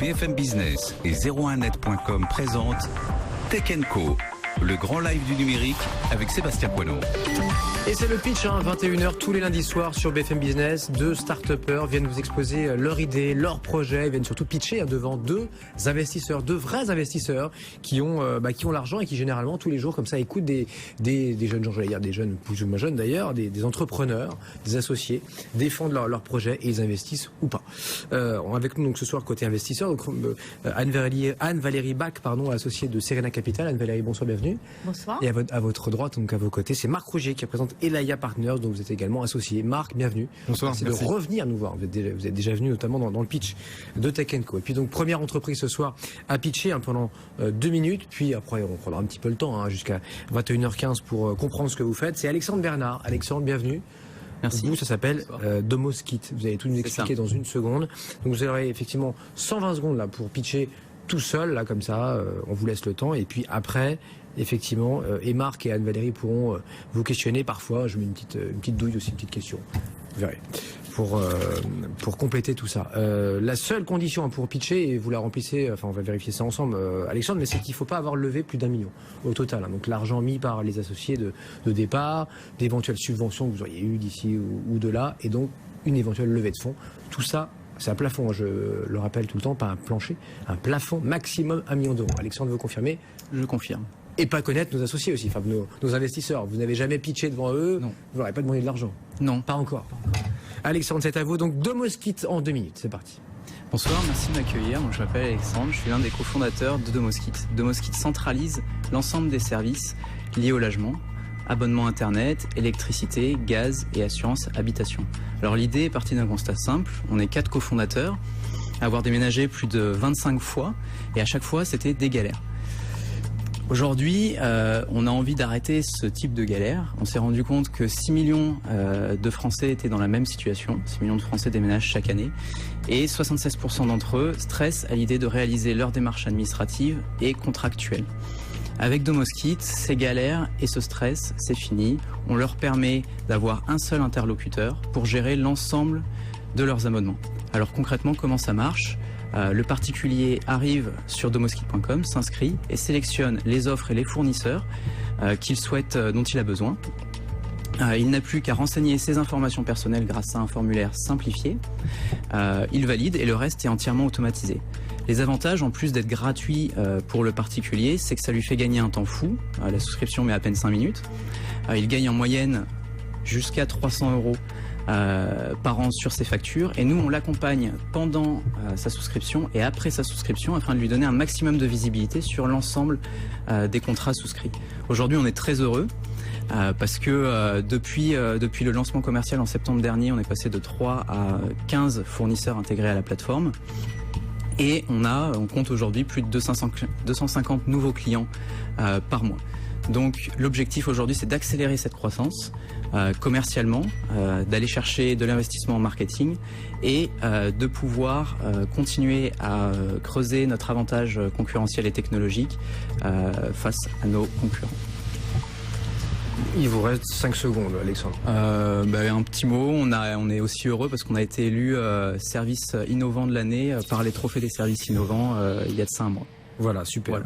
BFM Business et 01net.com présentent Tech & Co, le grand live du numérique avec Sébastien Poineau. Et c'est le pitch, 21h tous les lundis soirs sur BFM Business. Deux start-upers viennent vous exposer leurs idées, leurs projets. Ils viennent surtout pitcher devant deux investisseurs, deux vrais investisseurs qui ont l'argent et qui généralement tous les jours comme ça écoutent des jeunes gens, j'allais dire des jeunes, plus ou moins jeunes d'ailleurs, des entrepreneurs, des associés, défendent leurs projets et ils investissent ou pas. Avec nous donc ce soir côté investisseur, donc Anne-Valérie Bach, associée de Serena Capital. Anne-Valérie, bonsoir, bienvenue. Bonsoir. Et à votre droite, donc à vos côtés, c'est Marc Rougier qui représente Elaya Partners, dont vous êtes également associé. Marc, bienvenue. Bonsoir. Merci de revenir nous voir. Vous êtes déjà venu notamment dans le pitch de Tech & Co. Et puis donc première entreprise ce soir à pitcher pendant 2 minutes, puis après on prendra un petit peu le temps jusqu'à 21h15 pour comprendre ce que vous faites. C'est Alexandre Bernard. Alexandre, bienvenue. Merci. Vous, ça s'appelle Domoskit. Vous allez tout nous expliquer dans une seconde. Donc vous aurez effectivement 120 secondes là pour pitcher tout seul, là comme ça. On vous laisse le temps. Et puis après, effectivement, et Marc et Anne-Valérie pourront vous questionner parfois. Je mets une petite douille aussi, une petite question. Vous verrez. Pour compléter tout ça. La seule condition pour pitcher, et vous la remplissez, enfin on va vérifier ça ensemble, Alexandre, mais c'est qu'il ne faut pas avoir levé plus d'1 million au total. Donc l'argent mis par les associés de départ, d'éventuelles subventions que vous auriez eues d'ici ou de là, et donc une éventuelle levée de fonds. Tout ça, c'est un plafond, je le rappelle tout le temps, pas un plancher, un plafond maximum 1 million d'euros. Alexandre, vous confirmez? Je confirme. Et pas connaître nos associés aussi, enfin nos investisseurs. Vous n'avez jamais pitché devant eux, non. Vous n'aurez pas demandé de l'argent? Non. Pas encore. Alexandre, c'est à vous. Donc Domoskit en 2 minutes, c'est parti. Bonsoir, merci de m'accueillir. Moi, je m'appelle Alexandre, je suis l'un des cofondateurs de Domoskit. Domoskit centralise l'ensemble des services liés au logement, abonnement internet, électricité, gaz et assurance habitation. Alors l'idée est partie d'un constat simple, on est 4 cofondateurs, à avoir déménagé plus de 25 fois, et à chaque fois c'était des galères. Aujourd'hui, on a envie d'arrêter ce type de galère. On s'est rendu compte que 6 millions de Français étaient dans la même situation. 6 millions de Français déménagent chaque année. Et 76% d'entre eux stressent à l'idée de réaliser leurs démarches administratives et contractuelles. Avec Domoskit, ces galères et ce stress, c'est fini. On leur permet d'avoir un seul interlocuteur pour gérer l'ensemble de leurs abonnements. Alors concrètement, comment ça marche ? Le particulier arrive sur domoskit.com, s'inscrit et sélectionne les offres et les fournisseurs dont il a besoin. Il n'a plus qu'à renseigner ses informations personnelles grâce à un formulaire simplifié. Il valide et le reste est entièrement automatisé. Les avantages, en plus d'être gratuit pour le particulier, c'est que ça lui fait gagner un temps fou. La souscription met à peine 5 minutes. Il gagne en moyenne jusqu'à 300 € par an sur ses factures, et nous on l'accompagne pendant sa souscription et après sa souscription afin de lui donner un maximum de visibilité sur l'ensemble des contrats souscrits. Aujourd'hui on est très heureux parce que depuis le lancement commercial en septembre dernier, on est passé de 3 à 15 fournisseurs intégrés à la plateforme. Et on compte aujourd'hui plus de 250 nouveaux clients par mois. Donc l'objectif aujourd'hui, c'est d'accélérer cette croissance commercialement, d'aller chercher de l'investissement en marketing et de pouvoir continuer à creuser notre avantage concurrentiel et technologique face à nos concurrents. Il vous reste 5 secondes, Alexandre. Un petit mot, on est aussi heureux parce qu'on a été élu service innovant de l'année par les trophées des services innovants il y a de ça un mois. Voilà, super. Voilà.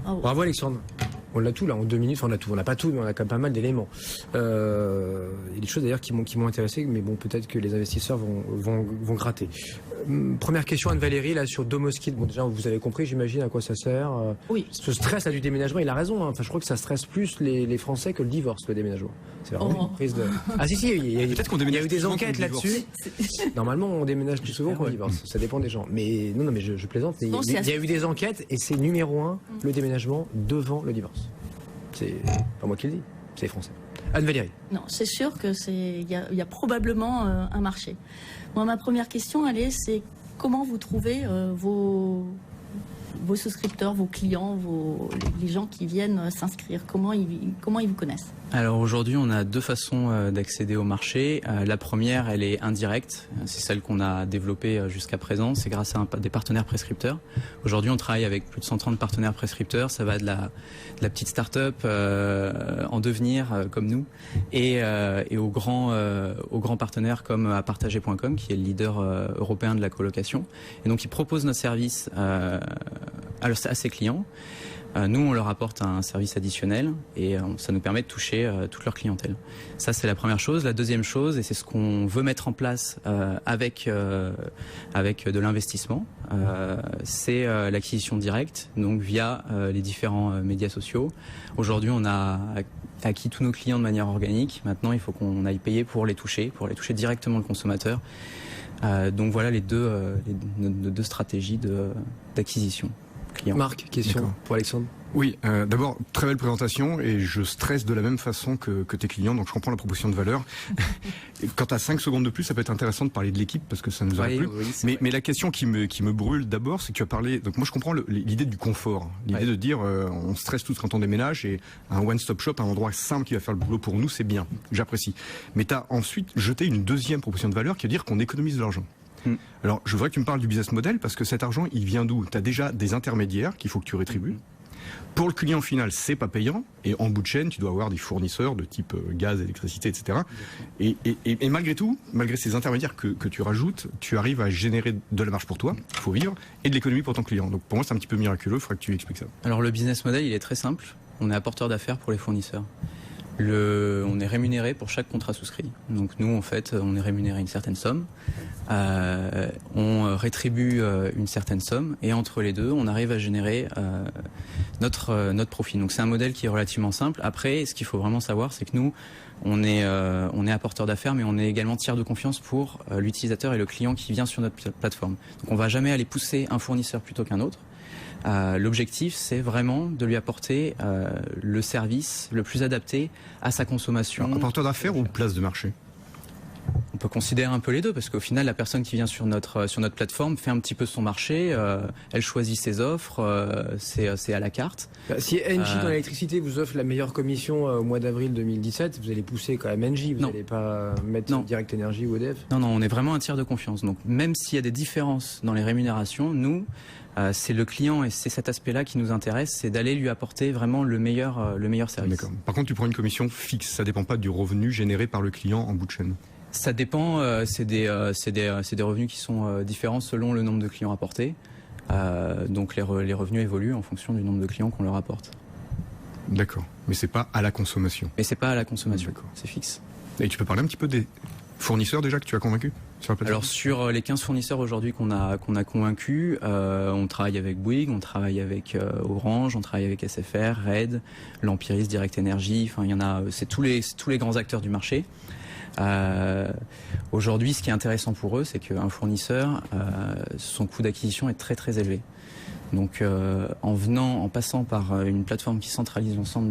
Oh. Bravo Alexandre. On l'a tout là en 2 minutes, on a tout. On n'a pas tout, mais on a quand même pas mal d'éléments. Il y a des choses d'ailleurs qui m'ont intéressé, mais bon, peut-être que les investisseurs vont gratter. Première question, Anne-Valérie, là sur Domoskit. Bon, déjà, vous avez compris, j'imagine, à quoi ça sert. Oui. Ce stress là du déménagement, il a raison. Enfin, je crois que ça stresse plus les Français que le divorce, le déménagement. C'est vraiment une prise de. Ah si, il y a eu des enquêtes là-dessus. Normalement, on déménage plus souvent qu'on divorce. Ça dépend des gens. Mais non, mais je plaisante. Il y a eu des enquêtes et c'est numéro 1 le déménagement devant le divorce. C'est pas moi qui le dis, c'est les Français. Anne-Valérie. Non, c'est sûr que il y a probablement un marché. Moi, ma première question, c'est comment vous trouvez vos souscripteurs, vos clients, les gens qui viennent s'inscrire. Comment ils vous connaissent? Alors aujourd'hui, on a deux façons d'accéder au marché. La première, elle est indirecte. C'est celle qu'on a développée jusqu'à présent. C'est grâce à des partenaires prescripteurs. Aujourd'hui, on travaille avec plus de 130 partenaires prescripteurs. Ça va de la petite start-up en devenir comme nous et aux grands partenaires comme Apartager.com, qui est le leader européen de la colocation. Et donc, ils proposent notre service à ses clients. Nous, on leur apporte un service additionnel et ça nous permet de toucher toute leur clientèle. Ça, c'est la première chose. La deuxième chose, et c'est ce qu'on veut mettre en place avec de l'investissement, c'est l'acquisition directe, donc via les différents médias sociaux. Aujourd'hui, on a acquis tous nos clients de manière organique. Maintenant, il faut qu'on aille payer pour les toucher directement le consommateur. Donc voilà les deux stratégies d'acquisition. Marc, question pour Alexandre. Oui, d'abord, très belle présentation et je stresse de la même façon que tes clients, donc je comprends la proposition de valeur. Quand tu as 5 secondes de plus, ça peut être intéressant de parler de l'équipe parce que ça nous aurait plu. Oui, mais la question qui me brûle d'abord, c'est que tu as parlé, donc moi je comprends l'idée du confort, l'idée de dire on stresse tous quand on déménage et un one-stop shop, un endroit simple qui va faire le boulot pour nous, c'est bien, j'apprécie. Mais tu as ensuite jeté une deuxième proposition de valeur qui est de dire qu'on économise de l'argent. Alors, je voudrais que tu me parles du business model parce que cet argent, il vient d'où? Tu as déjà des intermédiaires qu'il faut que tu rétribues. Pour le client final, c'est pas payant. Et en bout de chaîne, tu dois avoir des fournisseurs de type gaz, électricité, etc. Et malgré tout, malgré ces intermédiaires que tu rajoutes, tu arrives à générer de la marge pour toi, il faut vivre, et de l'économie pour ton client. Donc pour moi, c'est un petit peu miraculeux. Il faudrait que tu expliques ça. Alors le business model, il est très simple. On est apporteur d'affaires pour les fournisseurs. On est rémunéré pour chaque contrat souscrit. Donc nous, en fait, on est rémunéré une certaine somme. On rétribue une certaine somme. Et entre les deux, on arrive à générer notre profit. Donc c'est un modèle qui est relativement simple. Après, ce qu'il faut vraiment savoir, c'est que nous, on est apporteur d'affaires, mais on est également tiers de confiance pour l'utilisateur et le client qui vient sur notre plateforme. Donc on va jamais aller pousser un fournisseur plutôt qu'un autre. L'objectif, c'est vraiment de lui apporter le service le plus adapté à sa consommation. Alors, apporteur d'affaires ou place de marché? On peut considérer un peu les deux, parce qu'au final, la personne qui vient sur notre plateforme fait un petit peu son marché, elle choisit ses offres, c'est à la carte. Si Engie dans l'électricité vous offre la meilleure commission au mois d'avril 2017, vous allez pousser quand même Engie, vous n'allez pas mettre Direct Energy ou EDF? Non, on est vraiment un tiers de confiance. Donc même s'il y a des différences dans les rémunérations, nous, c'est le client et c'est cet aspect-là qui nous intéresse, c'est d'aller lui apporter vraiment le meilleur service. D'accord. Par contre, tu prends une commission fixe, ça dépend pas du revenu généré par le client en bout de chaîne. Ça dépend, c'est des revenus qui sont différents selon le nombre de clients apportés. Donc les revenus évoluent en fonction du nombre de clients qu'on leur apporte. D'accord, mais c'est pas à la consommation. Mais c'est pas à la consommation, c'est fixe. Et tu peux parler un petit peu des fournisseurs déjà que tu as convaincus sur la plateforme? Alors sur les 15 fournisseurs aujourd'hui qu'on a convaincus, on travaille avec Bouygues, on travaille avec Orange, on travaille avec SFR, RED, l'Empiris, Direct Energy, enfin il y en a, c'est tous les grands acteurs du marché. Aujourd'hui, ce qui est intéressant pour eux, c'est qu'un fournisseur, son coût d'acquisition est très très élevé. Donc en passant par une plateforme qui centralise l'ensemble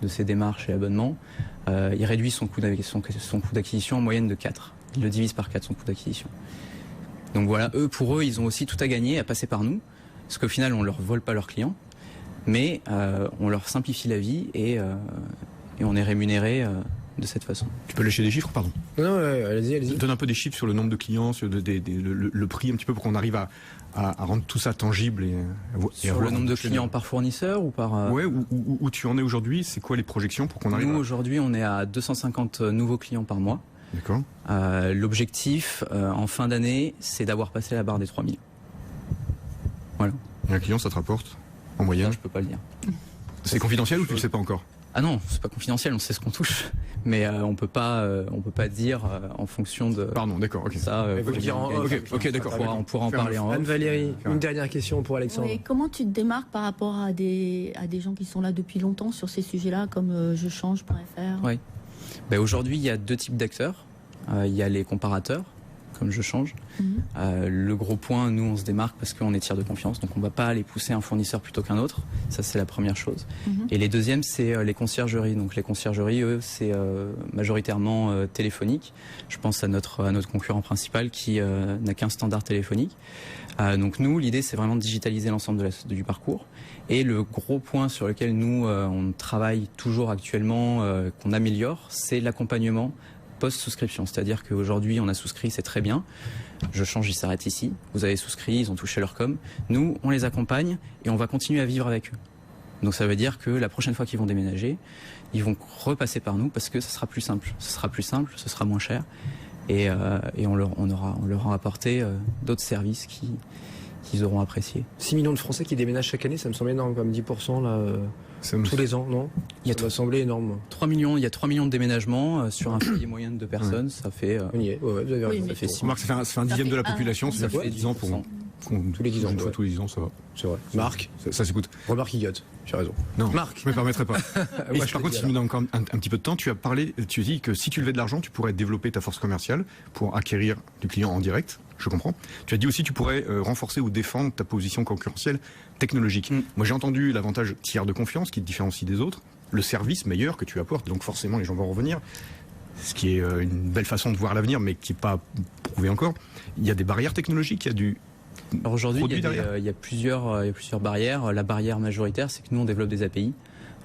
de ces démarches et abonnements, il réduit son coût d'acquisition en moyenne de 4. Il le divise par 4, son coût d'acquisition. Donc voilà, pour eux, ils ont aussi tout à gagner à passer par nous, parce qu'au final, on ne leur vole pas leurs clients, mais on leur simplifie la vie et on est rémunéré de cette façon. Tu peux lâcher des chiffres, pardon? Non, allez-y. Donne un peu des chiffres sur le nombre de clients, sur le prix un petit peu pour qu'on arrive à rendre tout ça tangible sur le nombre de clients par fournisseur ou par... Ouais, où tu en es aujourd'hui, c'est quoi les projections pour qu'on arrive? Nous, aujourd'hui, on est à 250 nouveaux clients par mois. D'accord. L'objectif, en fin d'année, c'est d'avoir passé la barre des 3000. Voilà. Et un client, ça te rapporte, en moyenne? Ça, je peux pas le dire. C'est confidentiel ou tu le sais pas encore? Ah non, c'est pas confidentiel, on sait ce qu'on touche, mais on peut pas dire en fonction de. Pardon, d'accord, ok. Ça, ok, d'accord. On pourra en parler en off. Anne-Valérie, une dernière question pour Alexandre. Oui, comment tu te démarques par rapport à des gens qui sont là depuis longtemps sur ces sujets-là, comme jechange.fr? Oui. Aujourd'hui, il y a deux types d'acteurs. Il y a les comparateurs, comme je change. Le gros point, nous, on se démarque parce qu'on est tiers de confiance, donc on ne va pas aller pousser un fournisseur plutôt qu'un autre. Ça, c'est la première chose. Et les deuxièmes, c'est les conciergeries. Donc les conciergeries, eux, c'est majoritairement téléphonique. Je pense à notre concurrent principal qui n'a qu'un standard téléphonique. Donc nous, l'idée, c'est vraiment de digitaliser l'ensemble du parcours. Et le gros point sur lequel nous, on travaille toujours actuellement, qu'on améliore, c'est l'accompagnement post-souscription. C'est-à-dire qu'aujourd'hui, on a souscrit, c'est très bien. Je change, il s'arrête ici. Vous avez souscrit, ils ont touché leur com. Nous, on les accompagne et on va continuer à vivre avec eux. Donc ça veut dire que la prochaine fois qu'ils vont déménager, ils vont repasser par nous parce que ça sera plus simple. Ce sera plus simple, ce sera moins cher. Et on leur a apporté d'autres services qu'ils auront appréciés. 6 millions de Français qui déménagent chaque année, ça me semble énorme, comme 10% là, tous les ans, non? Ça doit sembler énorme. 3 millions, il y a 3 millions de déménagements sur un foyer moyen de 2 personnes, ça fait... On y est, vous avez raison. Ça fait 6 Marc, ça fait un dixième de la population, ça fait 10 ans pour... Tous les 10 ans. Tous les 10 ans, ça va. C'est vrai. Marc, ça s'écoute. Remarque Guillotte, j'ai raison. Non, Marc, je me permettrai pas. Et par contre, si tu nous donnes encore un petit peu de temps, tu as dit que si tu levais de l'argent, tu pourrais développer ta force commerciale pour acquérir du client en direct. Je comprends. Tu as dit aussi que tu pourrais renforcer ou défendre ta position concurrentielle technologique. Moi, j'ai entendu l'avantage tiers de confiance qui te différencie des autres, le service meilleur que tu apportes, donc forcément les gens vont revenir. Ce qui est une belle façon de voir l'avenir, mais qui n'est pas prouvé encore. Il y a des barrières technologiques, il y a du... Alors aujourd'hui, il y a plusieurs barrières. La barrière majoritaire, c'est que nous, on développe des API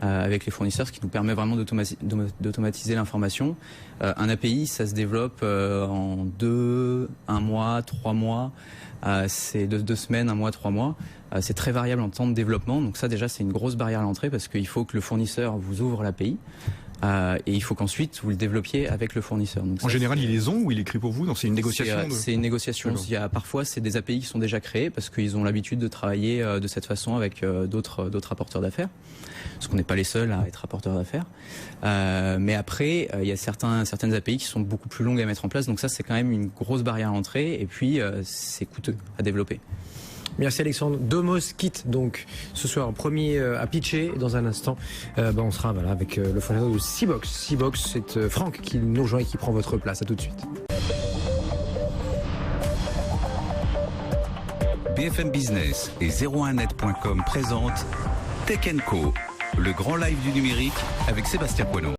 avec les fournisseurs, ce qui nous permet vraiment d'automatiser l'information. Un API, ça se développe en 1 mois, 3 mois. C'est 2 semaines, 1 mois, 3 mois. C'est très variable en temps de développement. Donc ça, déjà, c'est une grosse barrière à l'entrée parce qu'il faut que le fournisseur vous ouvre l'API. Et il faut qu'ensuite vous le développiez avec le fournisseur. Donc en général, ils les ont ou il écrit pour vous? Donc c'est une négociation. C'est une négociation. Parfois, c'est des API qui sont déjà créés parce qu'ils ont l'habitude de travailler de cette façon avec d'autres apporteurs d'affaires. Parce qu'on n'est pas les seuls à être apporteurs d'affaires. Mais après, il y a certaines API qui sont beaucoup plus longues à mettre en place. Donc ça, c'est quand même une grosse barrière à l'entrée. Et puis, c'est coûteux à développer. Merci Alexandre. Domoskit, donc ce soir, premier à pitcher. Dans un instant, on sera avec le fondateur de Seabox. Seabox, c'est Franck qui nous rejoint et qui prend votre place. À tout de suite. BFM Business et 01net.com présentent Tech & Co, le grand live du numérique avec Sébastien Poinon.